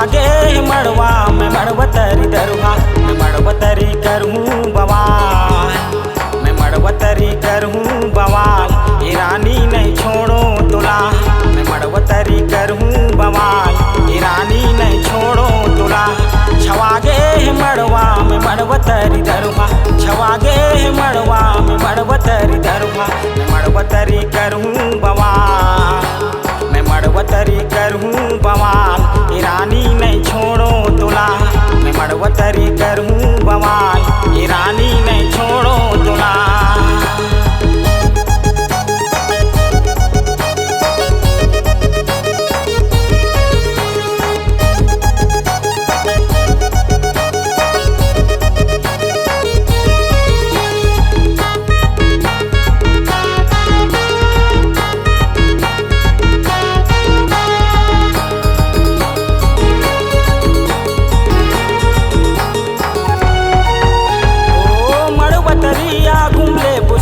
छवागे मड़वा में मड़वतरी दरुहा मैं मड़वतरी करूँ बवाल, मैं मड़वतरी करूँ बवाल, ये रानी नहीं छोड़ो तुला, मैं मड़वतरी करूँ बवाल, ये रानी नहीं छोड़ो तुला। छवागे मड़वा में मड़वतरी दरुहा, छवागे मड़वा में मड़वतरी दरुहा मैं मड़वतरी करूँ बवाल, मैं मड़वतरी करूँ बवाल, ये रानी नहीं छोड़ो तुला, मैं मड़वतरी करूँ बवाल, ये रानी नहीं छोड़ो तुला।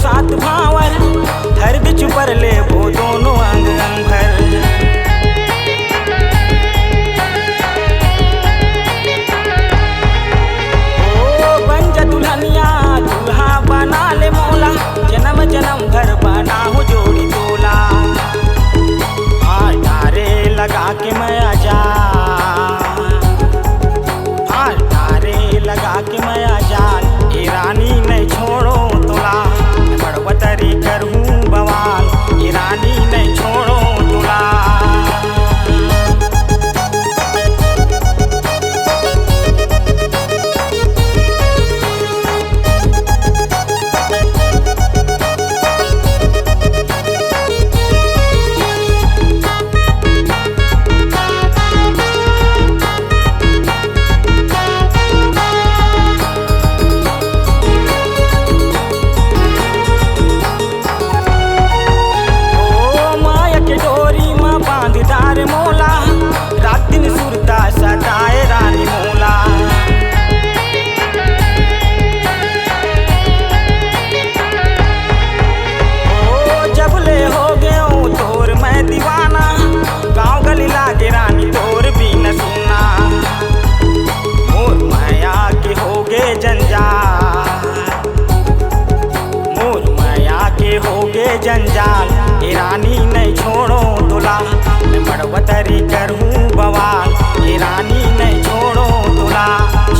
सात भावर हरद चुपर ले वो दोनों अंग अंग भर, ओ बन जा दुल्हनिया दूल्हा बना ले मौला, जन्म जन्म भर बना हो जोड़ी तोला। तारे लगा के मैं आजा, तारे लगा के मैं आजा, ये रानी नहीं छोड़ो तुला, मड़वतरी करूँ बवाल, ये रानी नहीं छोड़ो तुला। मोला रात दिन सुरता सताए रानी मोला, ओ जब ले हो गयो तोर मैं दीवाना, गाँव गली लागे रानी तोर भी न सुना, मोर माया के हो गे जंजाल, मोर माया के हो गे जंजाल, ये रानी नहीं छोड़ो तुला, मैं मड़वतरी करूँ बवाल, ये रानी नहीं छोड़ो तुला।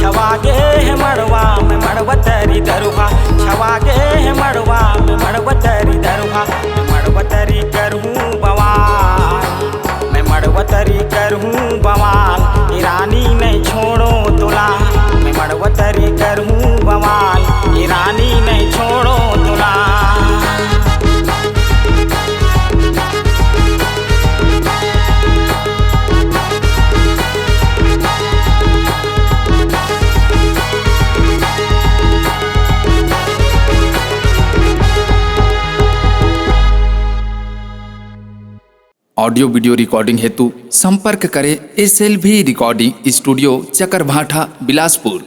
छवागे मड़वा में मड़वतरी दरुहा, छवागे मड़वा में मड़वतरी दरुहा मैं मड़वतरी करूँ बवाल, मैं मड़वतरी करूँ बवाल, ये रानी नहीं छोड़ो तुला, मैं मड़वतरी करूँ बवाल, ये रानी नहीं छोड़ो तुला। ऑडियो वीडियो रिकॉर्डिंग हेतु संपर्क करें SLV recording studio Chakarbhatha Bilaspur.